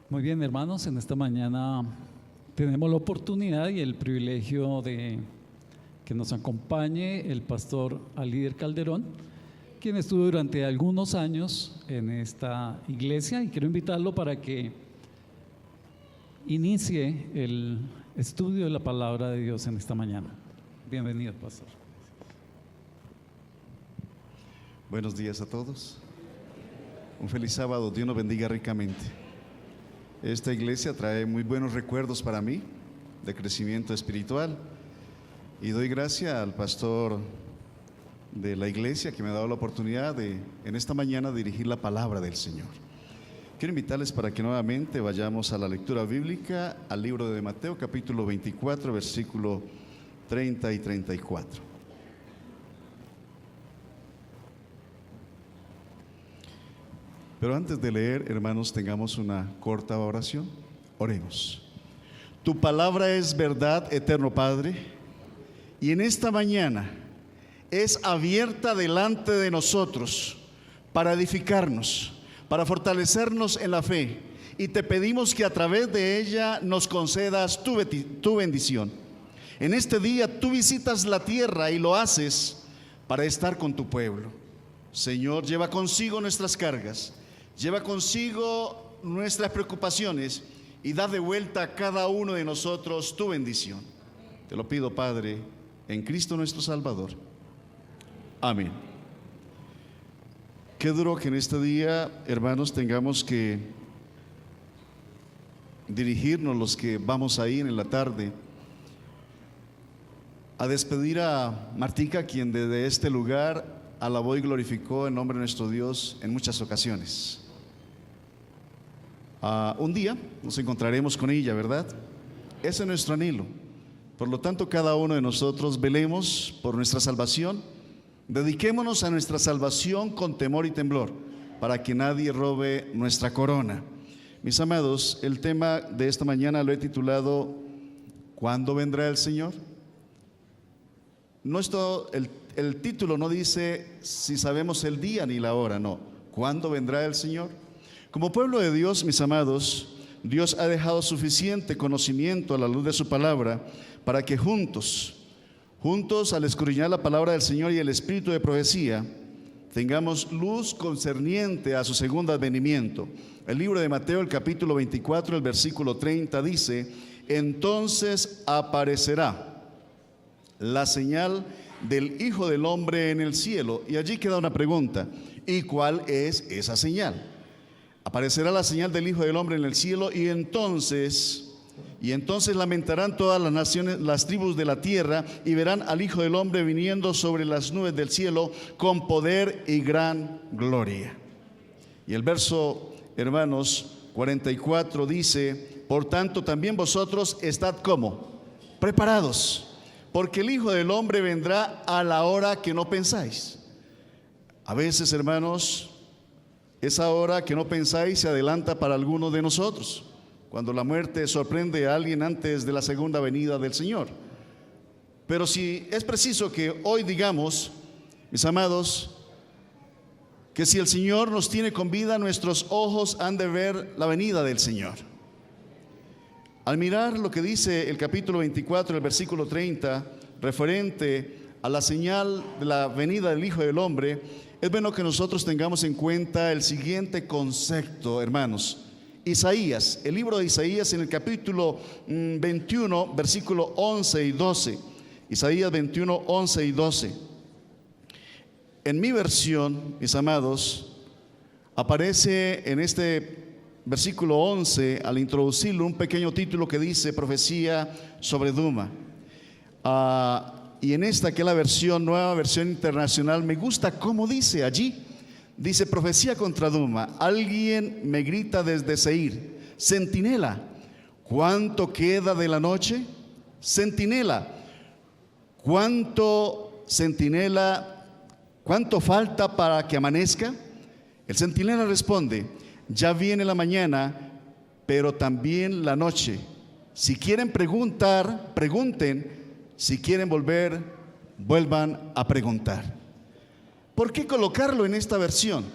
Muy bien, hermanos, en esta mañana tenemos la oportunidad y el privilegio de que nos acompañe el pastor Alider Calderón, quien estuvo durante algunos años en esta iglesia, y quiero invitarlo para que inicie el estudio de la palabra de Dios en esta mañana. Bienvenido, pastor. Buenos días a todos. Un feliz sábado. Dios nos bendiga ricamente. Esta iglesia trae muy buenos recuerdos para mí de crecimiento espiritual, y doy gracias al pastor de la iglesia que me ha dado la oportunidad de en esta mañana dirigir la palabra del Señor. Quiero invitarles para que nuevamente vayamos a la lectura bíblica, al libro de Mateo capítulo 24, versículo 30 y 34. Pero antes de leer, hermanos, tengamos una corta oración. Oremos. Tu palabra es verdad, eterno Padre, y en esta mañana es abierta delante de nosotros para edificarnos, para fortalecernos en la fe, y te pedimos que a través de ella nos concedas tu bendición. En este día tú visitas la tierra y lo haces para estar con tu pueblo. Señor, lleva consigo nuestras cargas, lleva consigo nuestras preocupaciones y da de vuelta a cada uno de nosotros tu bendición. Te lo pido, Padre, en Cristo nuestro Salvador. Amén. Qué duro que en este día, hermanos, tengamos que dirigirnos, los que vamos a ir en la tarde, a despedir a Martica, quien desde este lugar alabó y glorificó el nombre de nuestro Dios en muchas ocasiones. Un día nos encontraremos con ella, ¿verdad? Ese es nuestro anhelo. Por lo tanto, cada uno de nosotros velemos por nuestra salvación, dediquémonos a nuestra salvación con temor y temblor, para que nadie robe nuestra corona. Mis amados, el tema de esta mañana lo he titulado ¿Cuándo vendrá el Señor? El título no dice si sabemos el día ni la hora, no. ¿Cuándo vendrá el Señor? Como pueblo de Dios, mis amados, Dios ha dejado suficiente conocimiento a la luz de su palabra para que juntos al escudriñar la palabra del Señor y el espíritu de profecía, tengamos luz concerniente a su segundo advenimiento. El libro de Mateo, el capítulo 24, el versículo 30 dice: entonces aparecerá la señal del Hijo del Hombre en el cielo. Y allí queda una pregunta: ¿y cuál es esa señal? Aparecerá la señal del Hijo del Hombre en el cielo, y entonces lamentarán todas las naciones, las tribus de la tierra, y verán al Hijo del Hombre viniendo sobre las nubes del cielo con poder y gran gloria. Y el verso, hermanos, 44 dice: por tanto también vosotros estad ¿cómo? Preparados, porque el Hijo del Hombre vendrá a la hora que no pensáis. A veces, hermanos, esa hora que no pensáis se adelanta para algunos de nosotros, cuando la muerte sorprende a alguien antes de la segunda venida del Señor. Pero si es preciso que hoy digamos, mis amados, que si el Señor nos tiene con vida, nuestros ojos han de ver la venida del Señor. Al mirar lo que dice el capítulo 24, el versículo 30, referente a la señal de la venida del Hijo del Hombre, es bueno que nosotros tengamos en cuenta el siguiente concepto, hermanos. Isaías, el libro de Isaías, en el capítulo 21, versículo 11 y 12. Isaías 21, 11 y 12. En mi versión, mis amados, aparece en este versículo 11, al introducirlo, un pequeño título que dice profecía sobre Duma. Y en esta, que es la versión, nueva versión internacional, me gusta cómo dice allí. Dice: profecía contra Duma. Alguien me grita desde Seir: centinela, ¿cuánto queda de la noche? Centinela, ¿cuánto falta para que amanezca? El centinela responde: ya viene la mañana, pero también la noche. Si quieren preguntar, pregunten. Si quieren volver, vuelvan a preguntar. ¿Por qué colocarlo en esta versión?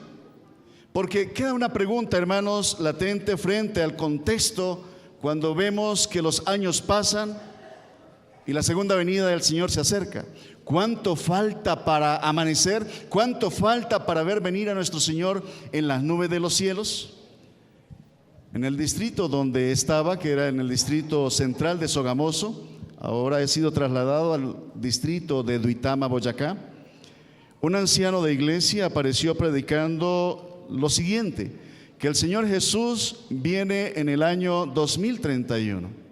Porque queda una pregunta, hermanos, latente frente al contexto cuando vemos que los años pasan y la segunda venida del Señor se acerca. ¿Cuánto falta para amanecer? ¿Cuánto falta para ver venir a nuestro Señor en las nubes de los cielos? En el distrito donde estaba, que era en el distrito central de Sogamoso, ahora he sido trasladado al distrito de Duitama, Boyacá, un anciano de iglesia apareció predicando lo siguiente: que el Señor Jesús viene en el año 2031.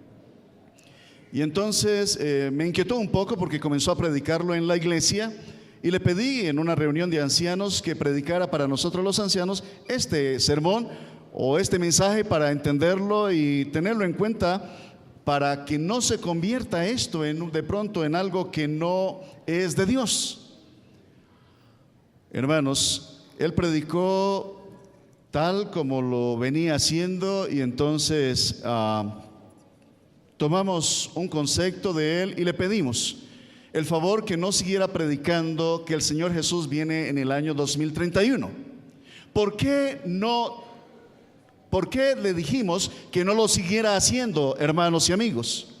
Y entonces me inquietó un poco porque comenzó a predicarlo en la iglesia, y le pedí en una reunión de ancianos que predicara para nosotros los ancianos este sermón o este mensaje para entenderlo y tenerlo en cuenta, para que no se convierta esto de pronto en algo que no es de Dios. Hermanos, él predicó tal como lo venía haciendo, y entonces tomamos un concepto de él y le pedimos el favor que no siguiera predicando que el Señor Jesús viene en el año 2031. ¿Por qué le dijimos que no lo siguiera haciendo, hermanos y amigos?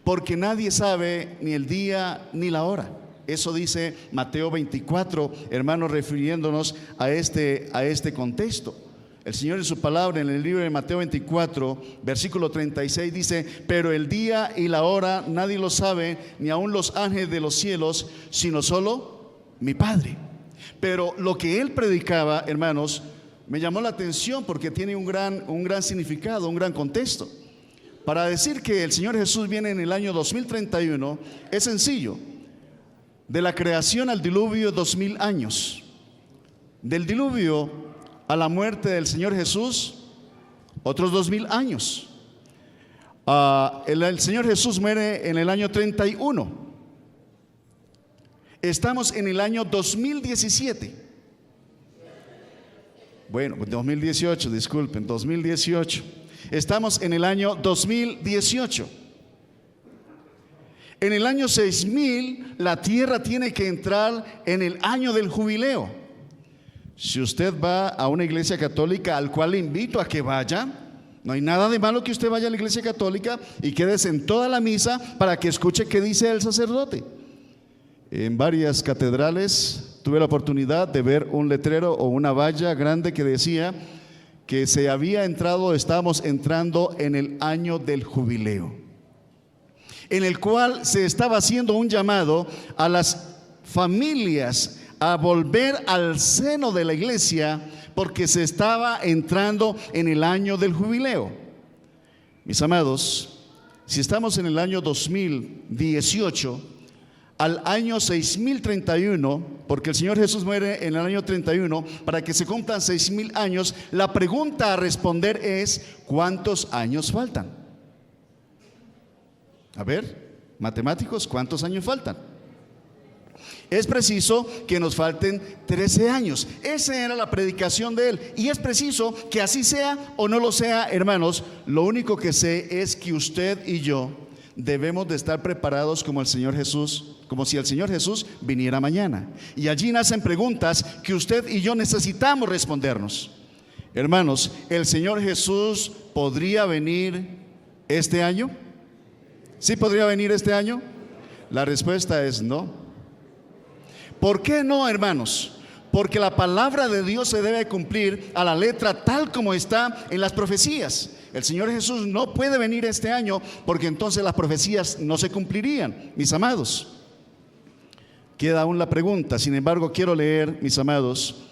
Porque nadie sabe ni el día ni la hora. Eso dice Mateo 24, hermanos, refiriéndonos a este contexto. El Señor en su palabra, en el libro de Mateo 24, versículo 36, dice: pero el día y la hora nadie lo sabe, ni aun los ángeles de los cielos, sino solo mi Padre. Pero lo que él predicaba, hermanos, me llamó la atención porque tiene un gran significado, un gran contexto. Para decir que el Señor Jesús viene en el año 2031 es sencillo. De la creación al diluvio, 2000 años. Del diluvio a la muerte del Señor Jesús, otros 2000 años. El Señor Jesús muere en el año 31. Estamos en el año 2017. Bueno, 2018, disculpen, 2018. Estamos en el año 2018. En el año 6000 la tierra tiene que entrar en el año del jubileo. Si usted va a una iglesia católica, al cual le invito a que vaya, no hay nada de malo que usted vaya a la iglesia católica y quédese en toda la misa para que escuche qué dice el sacerdote. En varias catedrales tuve la oportunidad de ver un letrero o una valla grande que decía que estábamos entrando en el año del jubileo, en el cual se estaba haciendo un llamado a las familias a volver al seno de la iglesia, porque se estaba entrando en el año del jubileo. Mis amados, si estamos en el año 2018, al año 6031, porque el Señor Jesús muere en el año 31, para que se cumplan 6000 años, la pregunta a responder es: ¿cuántos años faltan? A ver, matemáticos, ¿cuántos años faltan? Es preciso que nos falten 13 años. Esa era la predicación de él, y es preciso que así sea o no lo sea, hermanos. Lo único que sé es que usted y yo debemos de estar preparados como el Señor Jesús, como si el Señor Jesús viniera mañana. Y allí nacen preguntas que usted y yo necesitamos respondernos. Hermanos, ¿el Señor Jesús podría venir este año? ¿Sí podría venir este año? La respuesta es no. ¿Por qué no, hermanos? Porque la palabra de Dios se debe cumplir a la letra, tal como está en las profecías. El Señor Jesús no puede venir este año, porque entonces las profecías no se cumplirían, mis amados. Queda aún la pregunta. Sin embargo, quiero leer, mis amados,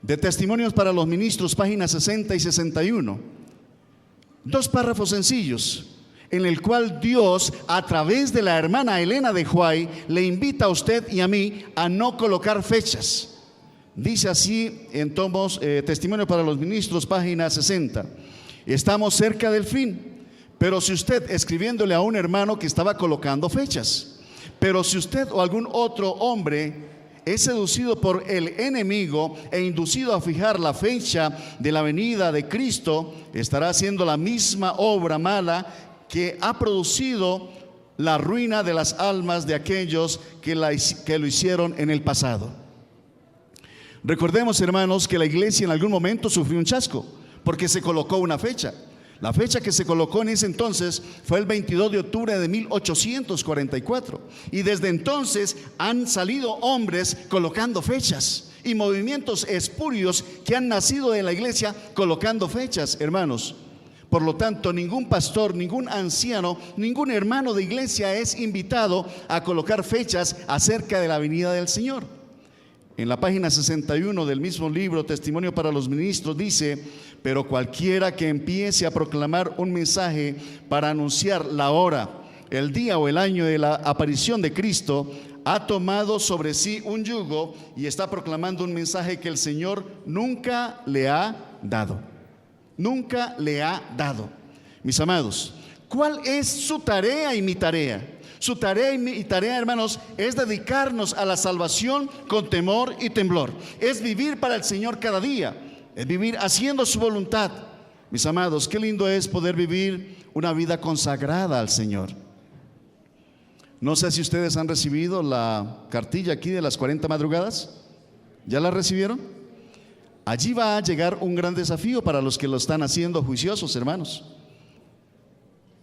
de Testimonios para los Ministros, páginas 60 y 61, 2 párrafos sencillos, en el cual Dios, a través de la hermana Elena de Huay, le invita a usted y a mí a no colocar fechas. Dice así en tomos Testimonio para los Ministros, página 60: estamos cerca del fin, pero si usted, escribiéndole a un hermano que estaba colocando fechas, pero si usted o algún otro hombre es seducido por el enemigo e inducido a fijar la fecha de la venida de Cristo, estará haciendo la misma obra mala que ha producido la ruina de las almas de aquellos que lo hicieron en el pasado. Recordemos, hermanos, que la iglesia en algún momento sufrió un chasco porque se colocó una fecha. La fecha que se colocó en ese entonces fue el 22 de octubre de 1844. Y desde entonces han salido hombres colocando fechas y movimientos espurios que han nacido de la iglesia colocando fechas, hermanos. Por lo tanto, ningún pastor, ningún anciano, ningún hermano de iglesia es invitado a colocar fechas acerca de la venida del Señor. En la página 61 del mismo libro, Testimonio para los Ministros, dice: pero cualquiera que empiece a proclamar un mensaje para anunciar la hora, el día o el año de la aparición de Cristo, ha tomado sobre sí un yugo y está proclamando un mensaje que el Señor nunca le ha dado. Nunca le ha dado. Mis amados, ¿cuál es su tarea y mi tarea? Su tarea y mi tarea, hermanos, es dedicarnos a la salvación con temor y temblor. Es vivir para el Señor cada día. Es vivir haciendo su voluntad. Mis amados, qué lindo es poder vivir una vida consagrada al Señor. No sé si ustedes han recibido la cartilla aquí de las 40 madrugadas. ¿Ya la recibieron? Allí va a llegar un gran desafío para los que lo están haciendo juiciosos, hermanos.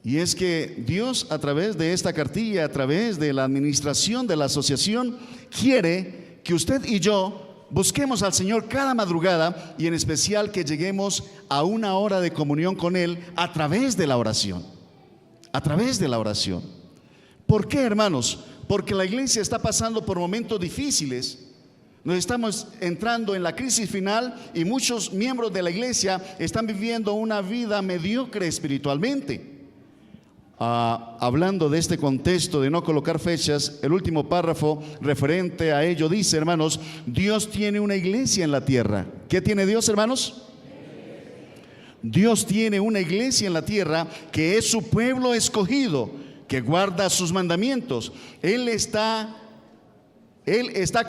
Y es que Dios, a través de esta cartilla, a través de la administración de la asociación, quiere que usted y yo busquemos al Señor cada madrugada, y en especial que lleguemos a una hora de comunión con Él a través de la oración. A través de la oración. ¿Por qué, hermanos? Porque la iglesia está pasando por momentos difíciles. Nos estamos entrando en la crisis final y muchos miembros de la iglesia están viviendo una vida mediocre espiritualmente. Hablando de este contexto de no colocar fechas, el último párrafo referente a ello dice, hermanos: Dios tiene una iglesia en la tierra. ¿Qué tiene Dios, hermanos? Dios tiene una iglesia en la tierra que es su pueblo escogido, que guarda sus mandamientos. Él está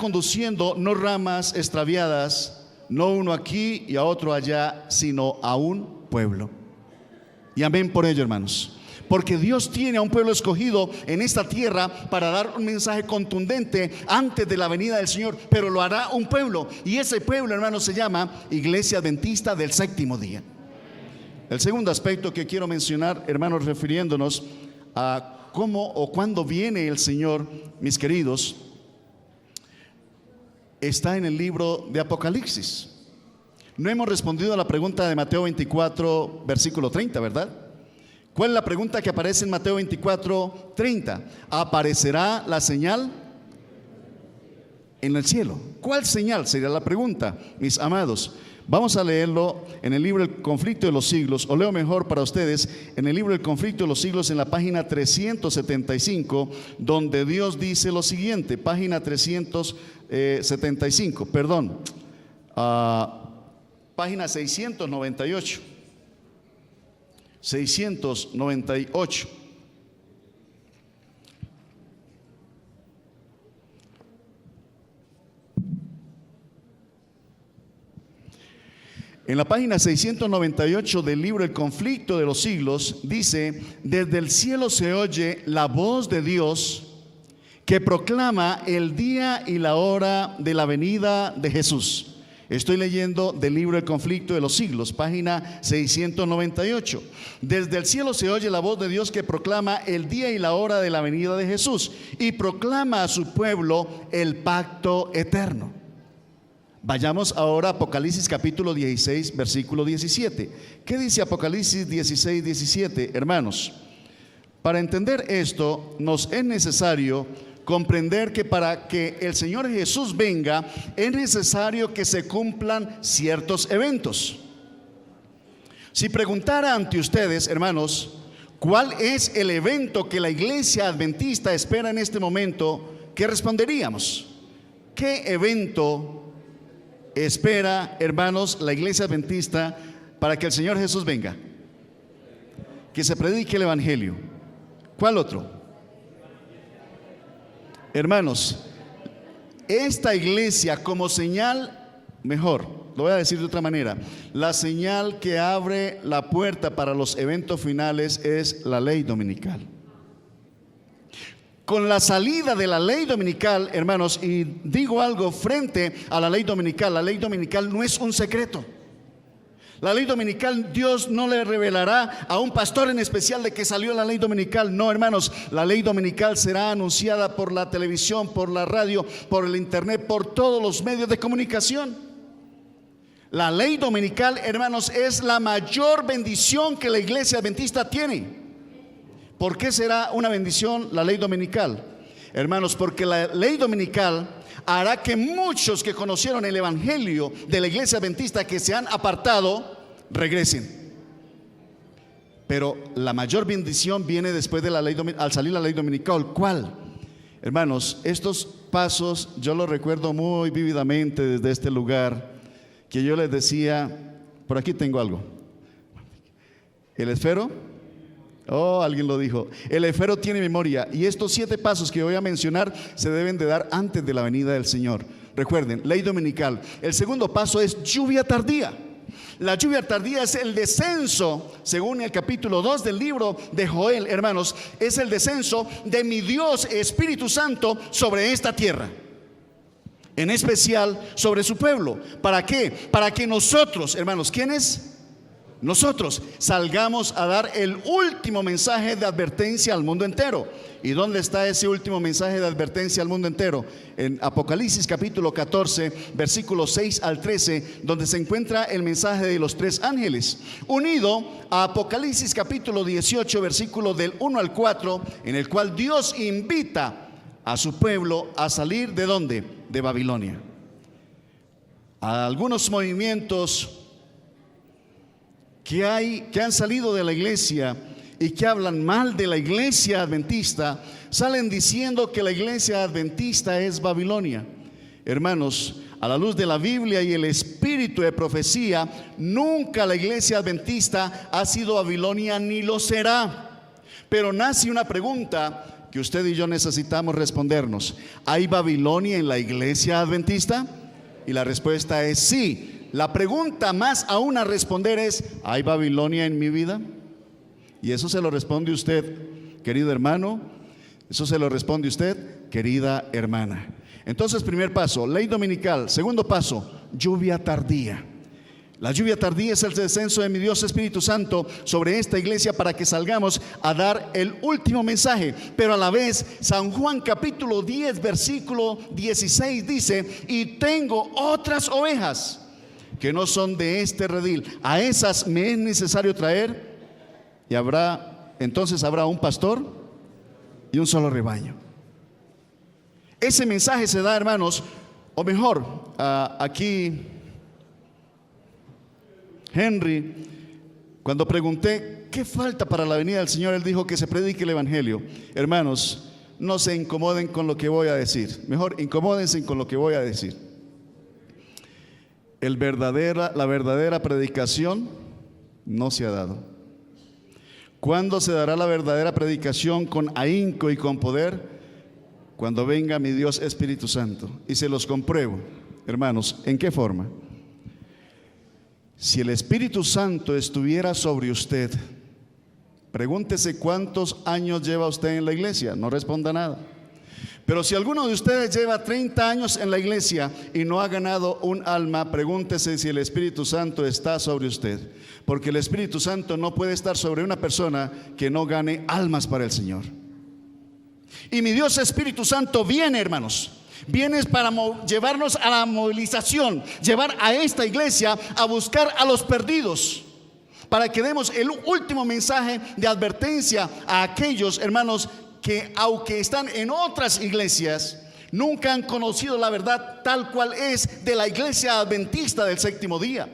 conduciendo no ramas extraviadas, no uno aquí y a otro allá, sino a un pueblo. Y amén por ello, hermanos. Porque Dios tiene a un pueblo escogido en esta tierra para dar un mensaje contundente antes de la venida del Señor, pero lo hará un pueblo, y ese pueblo, hermanos, se llama Iglesia Adventista del Séptimo Día. El segundo aspecto que quiero mencionar, hermanos, refiriéndonos a cómo o cuándo viene el Señor, mis queridos, está en el libro de Apocalipsis. No hemos respondido a la pregunta de Mateo 24, versículo 30, ¿verdad? ¿Cuál es la pregunta que aparece en Mateo 24, 30? ¿Aparecerá la señal en el cielo? ¿Cuál señal sería la pregunta, mis amados? Vamos a leerlo en el libro El Conflicto de los Siglos, o leo mejor para ustedes en el libro El Conflicto de los Siglos, en la página 375, donde Dios dice lo siguiente. Página 375, perdón, página 698. 698. En la página 698 del libro El Conflicto de los Siglos dice: desde el cielo se oye la voz de Dios que proclama el día y la hora de la venida de Jesús. Estoy leyendo del libro El Conflicto de los Siglos, página 698. Desde el cielo se oye la voz de Dios que proclama el día y la hora de la venida de Jesús, y proclama a su pueblo el pacto eterno. Vayamos ahora a Apocalipsis capítulo 16, versículo 17. ¿Qué dice Apocalipsis 16, 17, hermanos? Para entender esto, nos es necesario comprender que para que el Señor Jesús venga, es necesario que se cumplan ciertos eventos. Si preguntara ante ustedes, hermanos, ¿cuál es el evento que la iglesia adventista espera en este momento?, ¿qué responderíamos? ¿Qué evento espera, hermanos, la iglesia adventista para que el Señor Jesús venga? Que se predique el evangelio. ¿Cuál otro? Hermanos, esta iglesia como señal, mejor, lo voy a decir de otra manera, la señal que abre la puerta para los eventos finales es la ley dominical. Con la salida de la ley dominical, hermanos, y digo algo frente a la ley dominical no es un secreto. La ley dominical, Dios no le revelará a un pastor en especial de que salió la ley dominical. No, hermanos, la ley dominical será anunciada por la televisión, por la radio, por el internet, por todos los medios de comunicación. La ley dominical, hermanos, es la mayor bendición que la iglesia adventista tiene. ¿Por qué será una bendición la ley dominical? Hermanos, porque la ley dominical hará que muchos que conocieron el evangelio de la iglesia adventista, que se han apartado, regresen. Pero la mayor bendición viene después de la ley al salir la ley dominical. ¿Cuál? Hermanos, estos pasos yo los recuerdo muy vívidamente desde este lugar, que yo les decía, por aquí tengo algo. El esfero, alguien lo dijo, el esfero tiene memoria, y estos 7 pasos que voy a mencionar se deben de dar antes de la venida del Señor. Recuerden, ley dominical. El segundo paso es lluvia tardía. La lluvia tardía es el descenso, según el capítulo 2 del libro de Joel, hermanos, es el descenso de mi Dios Espíritu Santo sobre esta tierra, en especial sobre su pueblo. ¿Para qué? Para que nosotros, hermanos, ¿quiénes? Nosotros salgamos a dar el último mensaje de advertencia al mundo entero. ¿Y dónde está ese último mensaje de advertencia al mundo entero? En Apocalipsis capítulo 14, versículos 6 al 13, donde se encuentra el mensaje de los 3 ángeles, unido a Apocalipsis capítulo 18, versículos del 1 al 4, en el cual Dios invita a su pueblo a salir ¿de dónde? De Babilonia. A algunos movimientos que han salido de la iglesia y que hablan mal de la iglesia adventista, salen diciendo que la iglesia adventista es Babilonia. Hermanos, a la luz de la Biblia y el espíritu de profecía, nunca la iglesia adventista ha sido Babilonia ni lo será. Pero nace una pregunta que usted y yo necesitamos respondernos: ¿hay Babilonia en la iglesia adventista? Y la respuesta es sí. La pregunta más aún a responder es: ¿hay Babilonia en mi vida? Y eso se lo responde usted, querido hermano. Eso se lo responde usted, querida hermana. Entonces, primer paso, ley dominical. Segundo paso, lluvia tardía. La lluvia tardía es el descenso de mi Dios Espíritu Santo sobre esta iglesia para que salgamos a dar el último mensaje. Pero a la vez, San Juan capítulo 10, versículo 16 dice: y tengo otras ovejas que no son de este redil, a esas me es necesario traer, y entonces habrá un pastor y un solo rebaño. Ese mensaje se da, hermanos, o mejor, aquí Henry, cuando pregunté qué falta para la venida del Señor, él dijo que se predique el evangelio. Hermanos, no se incomoden con lo que voy a decir, mejor incomódense con lo que voy a decir. La verdadera predicación no se ha dado. ¿Cuándo se dará la verdadera predicación con ahínco y con poder? Cuando venga mi Dios Espíritu Santo. Y se los compruebo, hermanos. ¿En qué forma? Si el Espíritu Santo estuviera sobre usted, pregúntese cuántos años lleva usted en la iglesia. No responda nada. Pero si alguno de ustedes lleva 30 años en la iglesia y no ha ganado un alma, pregúntese si el Espíritu Santo está sobre usted. Porque el Espíritu Santo no puede estar sobre una persona que no gane almas para el Señor. Y mi Dios Espíritu Santo viene, hermanos. Viene para llevarnos a la movilización, llevar a esta iglesia a buscar a los perdidos, para que demos el último mensaje de advertencia a aquellos, hermanos, que aunque están en otras iglesias, nunca han conocido la verdad tal cual es de la iglesia adventista del séptimo día.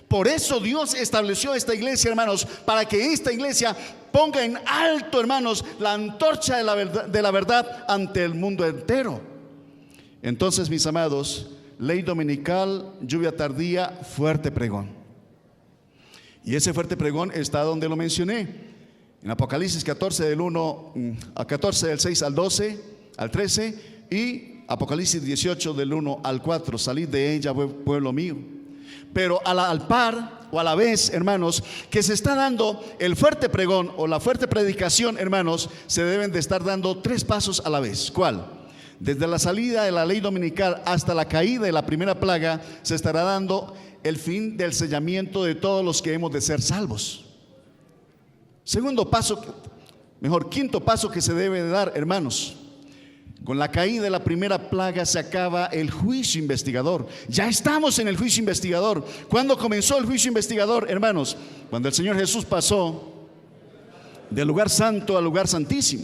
Por eso Dios estableció esta iglesia, hermanos, para que esta iglesia ponga en alto, hermanos, la antorcha de la verdad ante el mundo entero. Entonces, mis amados, ley dominical, lluvia tardía, fuerte pregón. Y ese fuerte pregón está donde lo mencioné. En Apocalipsis 14 del 1 a 14, del 6 al 12, al 13, y Apocalipsis 18 del 1 al 4, salid de ella, pueblo mío, Pero al par o a la vez, hermanos, que se está dando el fuerte pregón o la fuerte predicación, hermanos, se deben de estar dando 3 pasos a la vez. ¿Cuál? Desde la salida de la ley dominical hasta la caída de la primera plaga, se estará dando el fin del sellamiento de todos los que hemos de ser salvos. Segundo paso, quinto paso que se debe de dar, hermanos. Con la caída de la primera plaga se acaba el juicio investigador. Ya estamos en el juicio investigador. ¿Cuándo comenzó el juicio investigador, hermanos? Cuando el Señor Jesús pasó del lugar santo al lugar santísimo.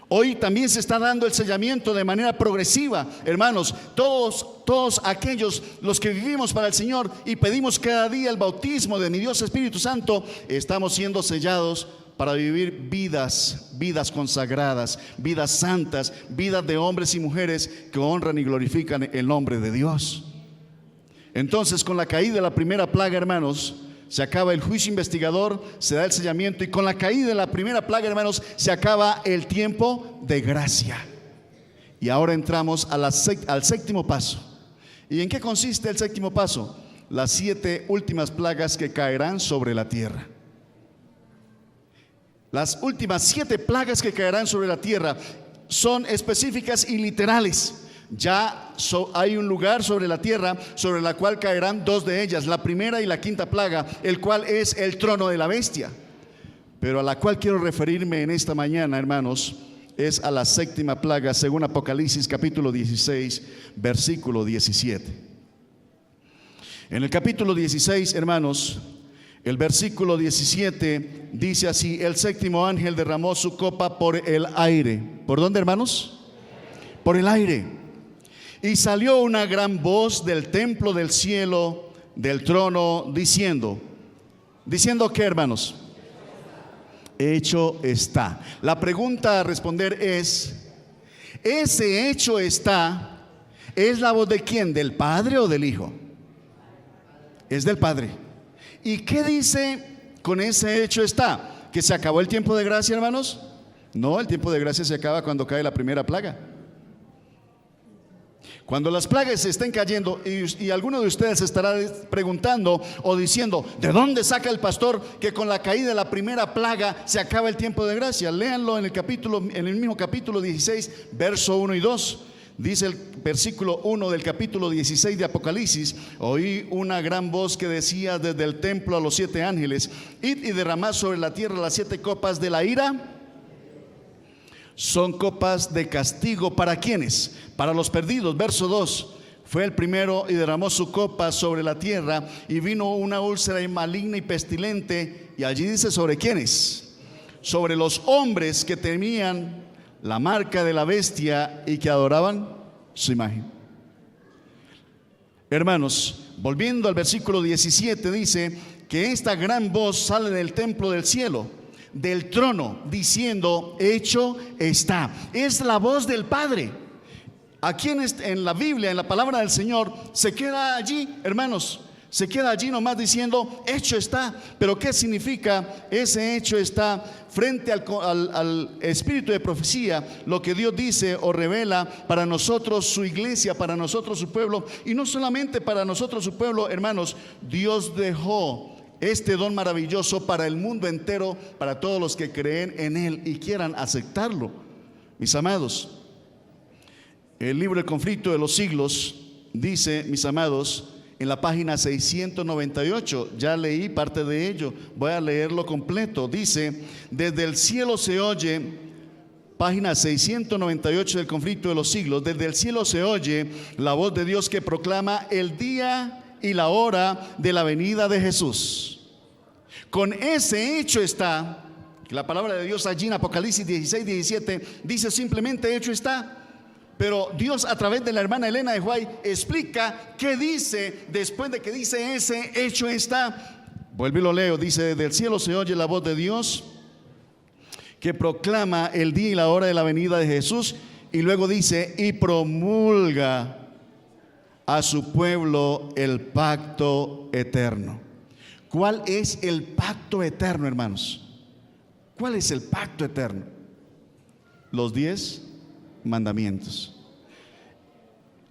Hoy también se está dando el sellamiento de manera progresiva, hermanos. Todos aquellos los que vivimos para el Señor y pedimos cada día el bautismo de mi Dios Espíritu Santo, estamos siendo sellados para vivir vidas consagradas, vidas santas, vidas de hombres y mujeres que honran y glorifican el nombre de Dios. Entonces, con la caída de la primera plaga, hermanos, se acaba el juicio investigador, se da el sellamiento, y con la caída de la primera plaga, hermanos, se acaba el tiempo de gracia. Y ahora entramos al 7º paso. ¿Y en qué consiste el 7º paso? Las 7 últimas plagas que caerán sobre la tierra. Las últimas 7 plagas que caerán sobre la tierra son específicas y literales. Ya hay un lugar sobre la tierra sobre la cual caerán 2 de ellas, la primera y la quinta plaga, el cual es el trono de la bestia. Pero a la cual quiero referirme en esta mañana, hermanos, es a la 7ª plaga, según Apocalipsis capítulo 16, versículo 17. En el capítulo 16, hermanos, el versículo 17 dice así: el 7º ángel derramó su copa por el aire. ¿Por dónde, hermanos? Por el aire. Y salió una gran voz del templo del cielo, del trono, diciendo ¿qué, hermanos? Hecho está. La pregunta a responder es: ¿ese hecho está es la voz de quién? ¿Del Padre o del Hijo? Es del Padre. ¿Y qué dice con ese hecho está? ¿Que se acabó el tiempo de gracia, hermanos? No, el tiempo de gracia se acaba cuando cae la primera plaga. Cuando las plagas se estén cayendo, y alguno de ustedes estará preguntando o diciendo: ¿de dónde saca el pastor que con la caída de la primera plaga se acaba el tiempo de gracia? Léanlo en el mismo capítulo 16, verso 1 y 2. Dice el versículo 1 del capítulo 16 de Apocalipsis: oí una gran voz que decía desde el templo a los 7 ángeles: id y derramad sobre la tierra las 7 copas de la ira. Son copas de castigo. ¿Para quiénes? Para los perdidos. Verso 2: fue el primero y derramó su copa sobre la tierra, y vino una úlcera maligna y pestilente. Y allí dice: ¿sobre quiénes? Sobre los hombres que temían la marca de la bestia y que adoraban su imagen. Hermanos, volviendo al versículo 17, dice que esta gran voz sale del templo del cielo, del trono, diciendo: hecho está. Es la voz del Padre. Aquí en la Biblia, en la palabra del Señor, se queda allí, hermanos, se queda allí nomás diciendo: hecho está. Pero ¿qué significa ese hecho está? Frente al espíritu de profecía, lo que Dios dice o revela para nosotros, su iglesia, para nosotros, su pueblo. Y no solamente para nosotros, su pueblo, hermanos. Dios dejó este don maravilloso para el mundo entero, para todos los que creen en Él y quieran aceptarlo. Mis amados, el libro El conflicto de los siglos dice, mis amados, en la página 698, ya leí parte de ello, voy a leerlo completo. Dice: desde el cielo se oye, página 698 del conflicto de los siglos, desde el cielo se oye la voz de Dios que proclama el día y la hora de la venida de Jesús. Con ese hecho está, la palabra de Dios allí en Apocalipsis 16, 17 dice simplemente: hecho está. Pero Dios, a través de la hermana Elena de White, explica qué dice después de que dice ese hecho está. Vuelvo y lo leo. Dice: del cielo se oye la voz de Dios que proclama el día y la hora de la venida de Jesús. Y luego dice: y promulga a su pueblo el pacto eterno. ¿Cuál es el pacto eterno, hermanos? ¿Cuál es el pacto eterno? Los 10 mandamientos.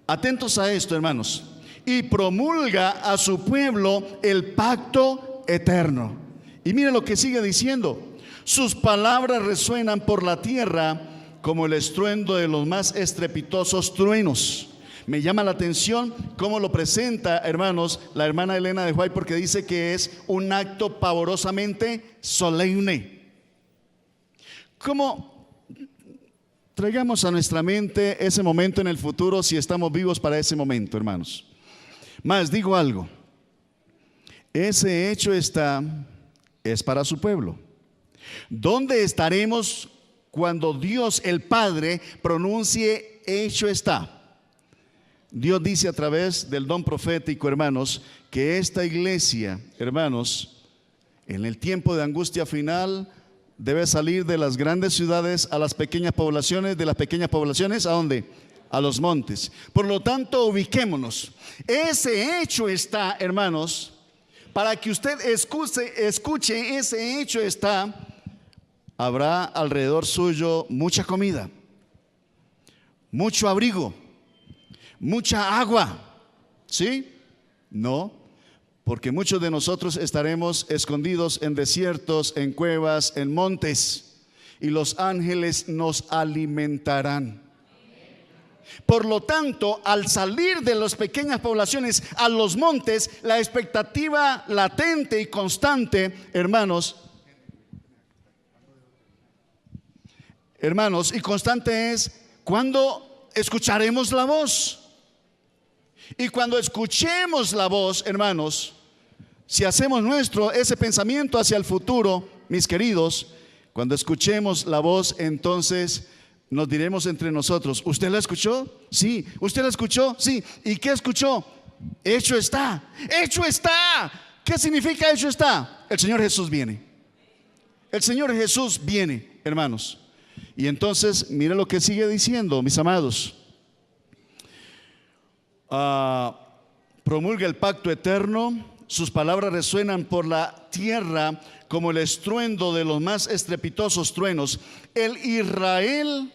Atentos a esto, hermanos. y promulga a su pueblo el pacto eterno. Y mire lo que sigue diciendo: sus palabras resuenan por la tierra como el estruendo de los más estrepitosos truenos. Me llama la atención cómo lo presenta, hermanos, la hermana Elena de White, porque dice que es un acto pavorosamente solemne. ¿Cómo traigamos a nuestra mente ese momento en el futuro si estamos vivos para ese momento, hermanos? Más, digo algo: ese hecho es para su pueblo. ¿Dónde estaremos cuando Dios el Padre pronuncie hecho está? Dios dice a través del don profético, hermanos, que esta iglesia, hermanos, en el tiempo de angustia final, debe salir de las grandes ciudades a las pequeñas poblaciones, de las pequeñas poblaciones ¿a dónde? A los montes. Por lo tanto, ubiquémonos. Ese hecho está, hermanos, para que usted escuche ese hecho está, habrá alrededor suyo mucha comida, mucho abrigo, mucha agua. ¿Sí? No, porque muchos de nosotros estaremos escondidos en desiertos, en cuevas, en montes, y los ángeles nos alimentarán. Por lo tanto, al salir de las pequeñas poblaciones a los montes, la expectativa latente y constante, hermanos, y constante es: ¿cuándo escucharemos la voz? Y cuando escuchemos la voz, hermanos, si hacemos nuestro ese pensamiento hacia el futuro, mis queridos, cuando escuchemos la voz, entonces nos diremos entre nosotros: ¿usted la escuchó? Sí. ¿Usted la escuchó? Sí. ¿Y qué escuchó? Hecho está. Hecho está. ¿Qué significa hecho está? El Señor Jesús viene. El Señor Jesús viene, hermanos. Y entonces, mire lo que sigue diciendo, mis amados. Promulga el pacto eterno, sus palabras resuenan por la tierra como el estruendo de los más estrepitosos truenos. El Israel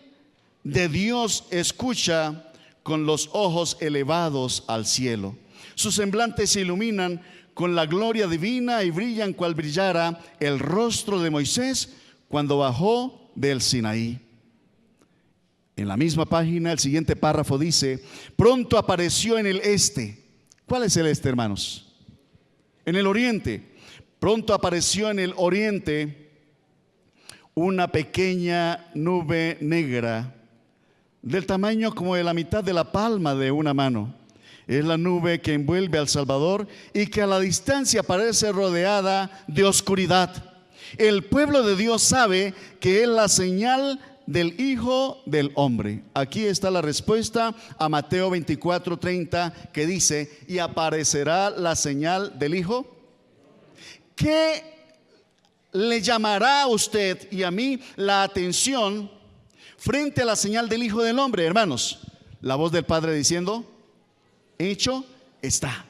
de Dios escucha con los ojos elevados al cielo. Sus semblantes se iluminan con la gloria divina y brillan cual brillara el rostro de Moisés cuando bajó del Sinaí. En la misma página, el siguiente párrafo dice: pronto apareció en el este. ¿Cuál es el este, hermanos? En el oriente. Pronto apareció en el oriente una pequeña nube negra, del tamaño como de la mitad de la palma de una mano. Es la nube que envuelve al Salvador y que a la distancia parece rodeada de oscuridad. El pueblo de Dios sabe que es la señal del Hijo del Hombre. Aquí está la respuesta a Mateo 24:30, que dice: y aparecerá la señal del Hijo. ¿Qué le llamará a usted y a mí la atención frente a la señal del Hijo del Hombre, hermanos? La voz del Padre diciendo: hecho está.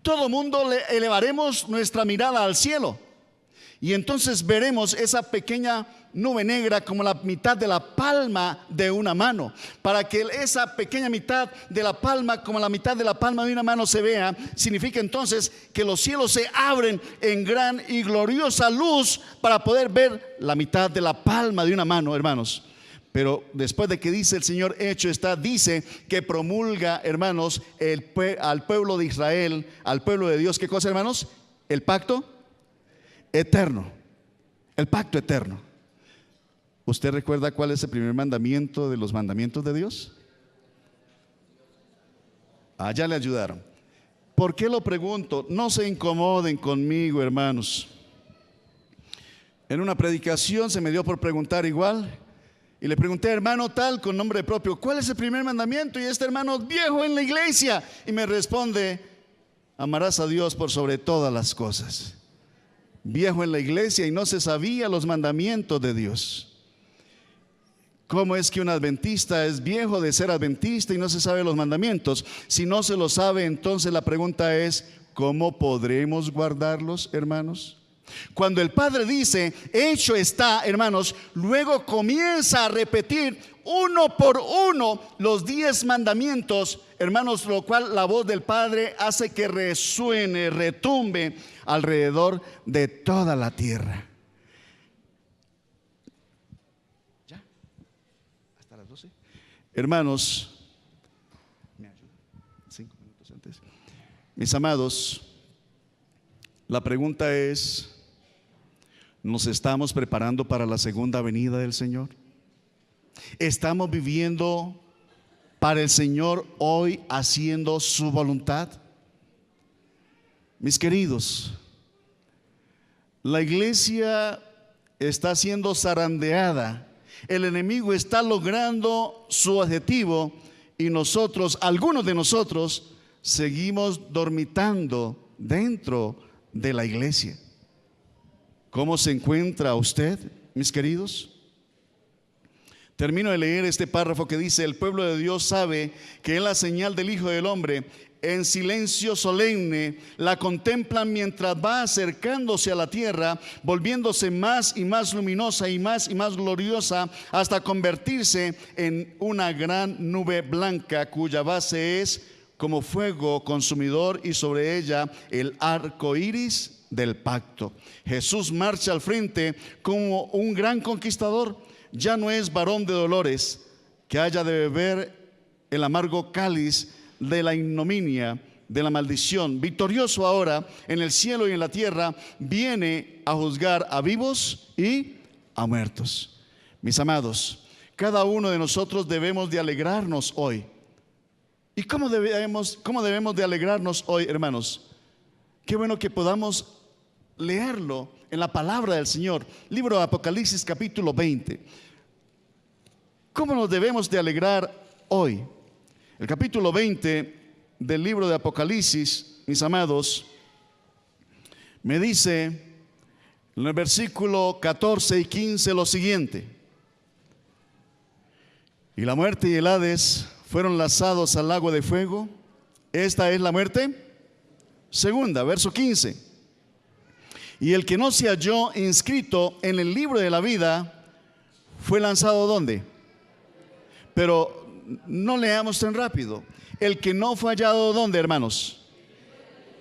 Todo mundo le elevaremos nuestra mirada al cielo, y entonces veremos esa pequeña nube negra como la mitad de la palma de una mano. Para que esa pequeña mitad de la palma, como la mitad de la palma de una mano, se vea, significa entonces que los cielos se abren en gran y gloriosa luz para poder ver la mitad de la palma de una mano, hermanos. Pero después de que dice el Señor hecho está, dice que promulga, hermanos, al pueblo de Israel, al pueblo de Dios. ¿Qué cosa, hermanos? El pacto eterno. El pacto eterno. ¿Usted recuerda cuál es el primer mandamiento de los mandamientos de Dios? Ya le ayudaron. ¿Por qué lo pregunto? No se incomoden conmigo, hermanos. En una predicación se me dio por preguntar igual, y le pregunté a hermano tal con nombre propio: ¿cuál es el primer mandamiento? Y este hermano viejo en la iglesia, y me responde: amarás a Dios por sobre todas las cosas. Viejo en la iglesia y no se sabía los mandamientos de Dios. ¿Cómo es que un adventista es viejo de ser adventista y no se sabe los mandamientos? Si no se lo sabe, entonces la pregunta es: ¿cómo podremos guardarlos, hermanos? Cuando el Padre dice, hecho está, hermanos, luego comienza a repetir uno por uno los 10 mandamientos, hermanos, lo cual la voz del Padre hace que resuene, retumbe alrededor de toda la tierra. ¿Ya? ¿Hasta las 12? Hermanos, ¿me ayuda? 5 minutos antes. Mis amados, la pregunta es, ¿nos estamos preparando para la segunda venida del Señor? ¿Estamos viviendo para el Señor hoy haciendo su voluntad? Mis queridos, la iglesia está siendo zarandeada, el enemigo está logrando su objetivo y nosotros, algunos de nosotros, seguimos dormitando dentro de la iglesia. ¿Cómo se encuentra usted, mis queridos? Termino de leer este párrafo que dice: el pueblo de Dios sabe que es la señal del Hijo del Hombre. En silencio solemne la contemplan mientras va acercándose a la tierra, volviéndose más y más luminosa y más gloriosa, hasta convertirse en una gran nube blanca cuya base es como fuego consumidor y sobre ella el arco iris del pacto. Jesús marcha al frente como un gran conquistador. Ya no es varón de dolores que haya de beber el amargo cáliz de la ignominia, de la maldición. Victorioso ahora en el cielo y en la tierra, viene a juzgar a vivos y a muertos. Mis amados, cada uno de nosotros debemos de alegrarnos hoy. ¿Y cómo debemos de alegrarnos hoy, hermanos? Qué bueno que podamos leerlo en la palabra del Señor. Libro de Apocalipsis capítulo 20. ¿Cómo nos debemos de alegrar hoy? El capítulo 20 del libro de Apocalipsis, mis amados, me dice en el versículo 14 y 15 lo siguiente: y la muerte y el Hades fueron lanzados al lago de fuego. Esta es la muerte segunda. Verso 15: y el que no se halló inscrito en el libro de la vida fue lanzado ¿dónde? Pero no leamos tan rápido. El que no fue hallado ¿dónde, hermanos?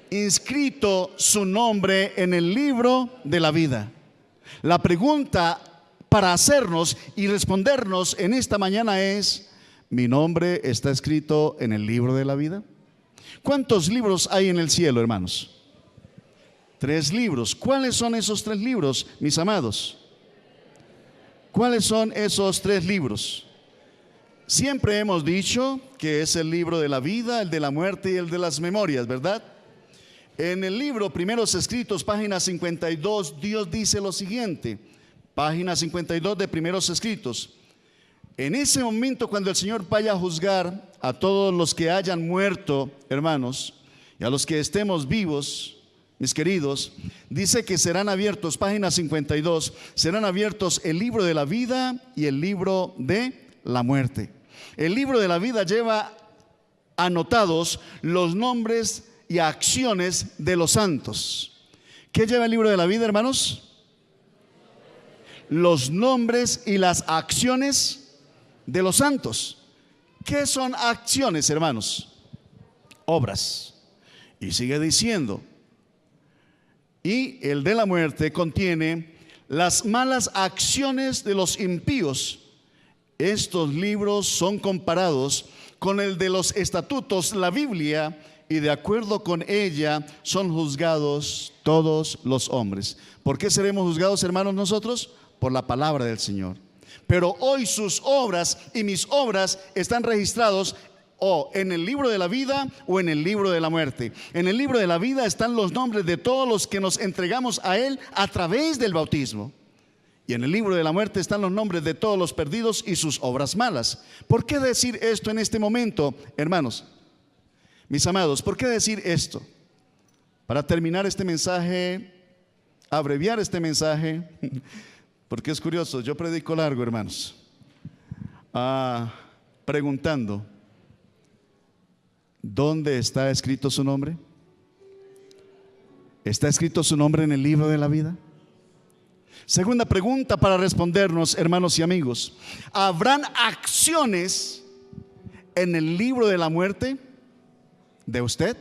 Inscrito su nombre en el libro de la vida. La pregunta para hacernos y respondernos en esta mañana es: ¿mi nombre está escrito en el libro de la vida? ¿Cuántos libros hay en el cielo, hermanos? 3 libros. ¿Cuáles son esos 3 libros, mis amados? ¿Cuáles son esos 3 libros? Siempre hemos dicho que es el libro de la vida, el de la muerte y el de las memorias, ¿verdad? En el libro Primeros Escritos, página 52, Dios dice lo siguiente. Página 52 de Primeros Escritos: en ese momento, cuando el Señor vaya a juzgar a todos los que hayan muerto, hermanos, y a los que estemos vivos, mis queridos, dice que serán abiertos, página 52, serán abiertos el libro de la vida y el libro de la muerte. El libro de la vida lleva anotados los nombres y acciones de los santos. ¿Qué lleva el libro de la vida, hermanos? Los nombres y las acciones de los santos. ¿Qué son acciones, hermanos? Obras. Y sigue diciendo: y el de la muerte contiene las malas acciones de los impíos. Estos libros son comparados con el de los estatutos, la Biblia, y de acuerdo con ella son juzgados todos los hombres. ¿Por qué seremos juzgados, hermanos, nosotros? Por la palabra del Señor. Pero hoy sus obras y mis obras están registrados o en el libro de la vida o en el libro de la muerte. En el libro de la vida están los nombres de todos los que nos entregamos a Él a través del bautismo. Y en el libro de la muerte están los nombres de todos los perdidos y sus obras malas. ¿Por qué decir esto en este momento, hermanos? Mis amados, ¿por qué decir esto? Para terminar este mensaje, abreviar este mensaje, porque es curioso, yo predico largo, hermanos, preguntando: ¿dónde está escrito su nombre? ¿Está escrito su nombre en el libro de la vida? Segunda pregunta para respondernos, hermanos y amigos: ¿habrán acciones en el libro de la muerte de usted?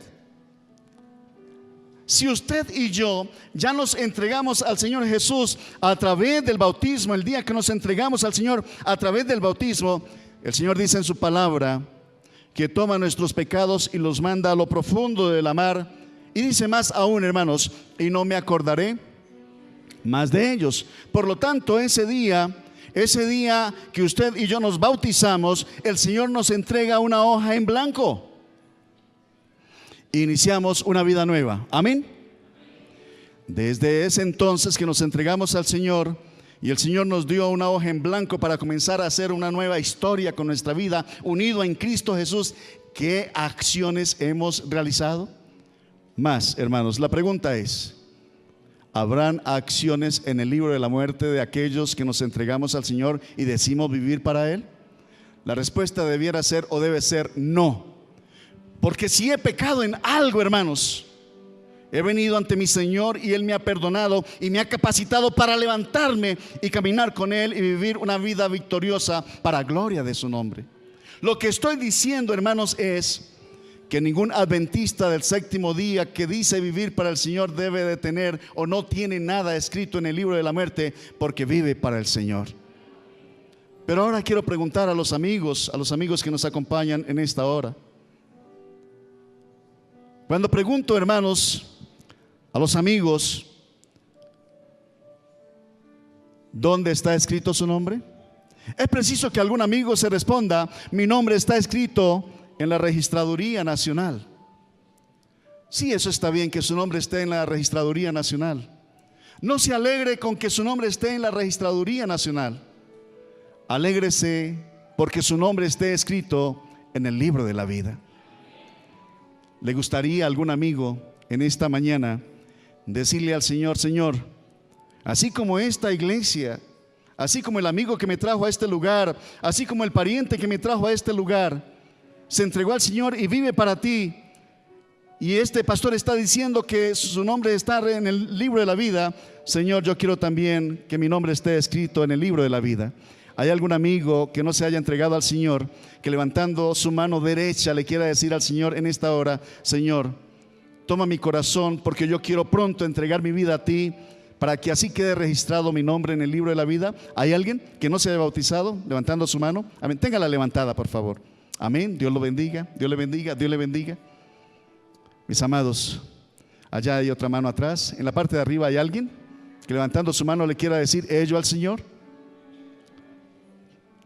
Si usted y yo ya nos entregamos al Señor Jesús a través del bautismo, el día que nos entregamos al Señor a través del bautismo, el Señor dice en su palabra que toma nuestros pecados y los manda a lo profundo de la mar, y dice más aún, hermanos: y no me acordaré más de ellos. Por lo tanto, ese día que usted y yo nos bautizamos, el Señor nos entrega una hoja en blanco. Iniciamos una vida nueva. Amén. Desde ese entonces que nos entregamos al Señor y el Señor nos dio una hoja en blanco para comenzar a hacer una nueva historia con nuestra vida, unido en Cristo Jesús, ¿qué acciones hemos realizado? Más, hermanos, la pregunta es: ¿habrán acciones en el libro de la muerte de aquellos que nos entregamos al Señor y decimos vivir para Él? La respuesta debiera ser o debe ser no. Porque si he pecado en algo, hermanos, he venido ante mi Señor y Él me ha perdonado y me ha capacitado para levantarme y caminar con Él y vivir una vida victoriosa para gloria de su nombre. Lo que estoy diciendo, hermanos, es que ningún adventista del séptimo día que dice vivir para el Señor debe de tener o no tiene nada escrito en el libro de la muerte, porque vive para el Señor. Pero ahora quiero preguntar a los amigos que nos acompañan en esta hora. Cuando pregunto, hermanos, a los amigos, ¿dónde está escrito su nombre? Es preciso que algún amigo se responda: mi nombre está escrito en la Registraduría Nacional. Sí, eso está bien, que su nombre esté en la Registraduría Nacional. No se alegre con que su nombre esté en la Registraduría Nacional. Alégrese porque su nombre esté escrito en el libro de la vida. ¿Le gustaría a algún amigo en esta mañana decirle al Señor: Señor, así como esta iglesia, así como el amigo que me trajo a este lugar, así como el pariente que me trajo a este lugar, se entregó al Señor y vive para ti, y este pastor está diciendo que su nombre está en el libro de la vida, Señor, yo quiero también que mi nombre esté escrito en el libro de la vida? ¿Hay algún amigo que no se haya entregado al Señor, que levantando su mano derecha le quiera decir al Señor en esta hora: Señor, toma mi corazón, porque yo quiero pronto entregar mi vida a ti, para que así quede registrado mi nombre en el libro de la vida? ¿Hay alguien que no se haya bautizado levantando su mano? Amén, téngala levantada, por favor. Amén, Dios lo bendiga, Dios le bendiga, Dios le bendiga. Mis amados, allá hay otra mano atrás. En la parte de arriba hay alguien que levantando su mano le quiera decir ello al Señor.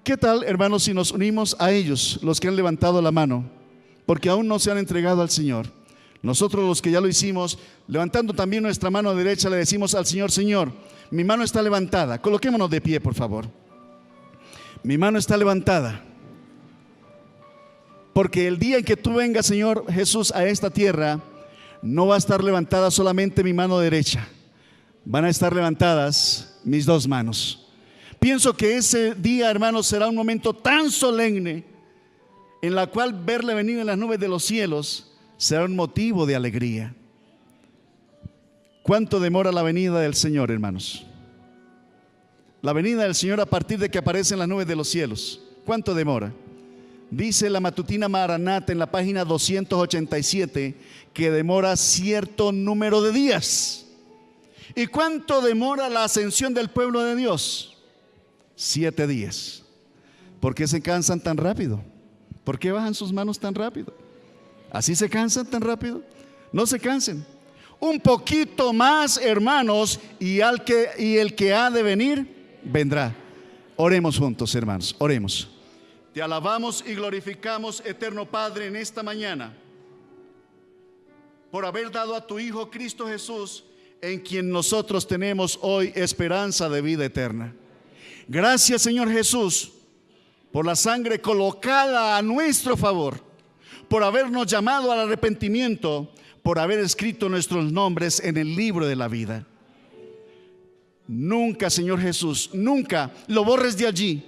¿Qué tal, hermanos, si nos unimos a ellos, los que han levantado la mano, porque aún no se han entregado al Señor? Nosotros, los que ya lo hicimos, levantando también nuestra mano derecha, le decimos al Señor: Señor, mi mano está levantada. Coloquémonos de pie, por favor. Mi mano está levantada, porque el día en que tú vengas, Señor Jesús, a esta tierra, no va a estar levantada solamente mi mano derecha, van a estar levantadas mis dos manos. Pienso que ese día, hermanos, será un momento tan solemne, en la cual verle venir en las nubes de los cielos será un motivo de alegría. ¿Cuánto demora la venida del Señor, hermanos? La venida del Señor a partir de que aparece en las nubes de los cielos, ¿cuánto demora? Dice la matutina Maranata en la página 287 que demora cierto número de días. ¿Y cuánto demora la ascensión del pueblo de Dios? 7 días. ¿Por qué se cansan tan rápido? ¿Por qué bajan sus manos tan rápido? ¿Así se cansan tan rápido? No se cansen. Un poquito más, hermanos, y el que ha de venir, vendrá. Oremos juntos, hermanos, oremos. Te alabamos y glorificamos, eterno Padre, en esta mañana, por haber dado a tu Hijo Cristo Jesús, en quien nosotros tenemos hoy esperanza de vida eterna. Gracias, Señor Jesús, por la sangre colocada a nuestro favor, por habernos llamado al arrepentimiento, por haber escrito nuestros nombres en el libro de la vida. Nunca, Señor Jesús, nunca lo borres de allí.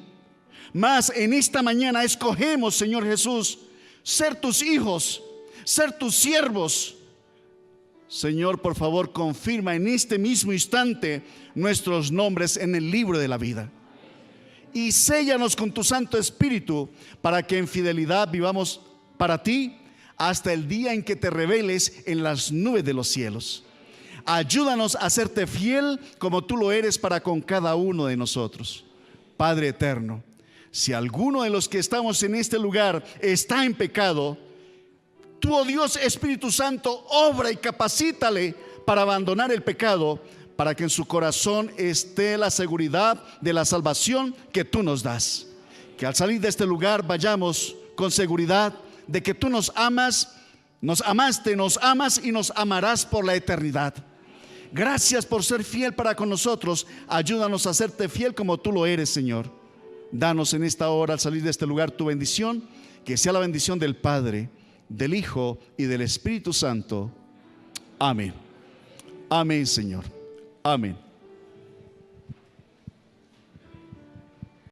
Mas en esta mañana escogemos, Señor Jesús, ser tus hijos, ser tus siervos, Señor, por favor, confirma en este mismo instante nuestros nombres en el libro de la vida. Y séllanos con tu Santo Espíritu para que en fidelidad vivamos para ti hasta el día en que te reveles en las nubes de los cielos. Ayúdanos a serte fiel como tú lo eres para con cada uno de nosotros. Padre eterno, si alguno de los que estamos en este lugar está en pecado, tú, oh Dios Espíritu Santo, obra y capacítale para abandonar el pecado, para que en su corazón esté la seguridad de la salvación que tú nos das. Que al salir de este lugar vayamos con seguridad de que tú nos amas, nos amaste, nos amas y nos amarás por la eternidad. Gracias por ser fiel para con nosotros. Ayúdanos a serte fiel como tú lo eres, Señor. Danos en esta hora, al salir de este lugar, tu bendición, que sea la bendición del Padre, del Hijo y del Espíritu Santo. Amén. Amén, Señor. Amén.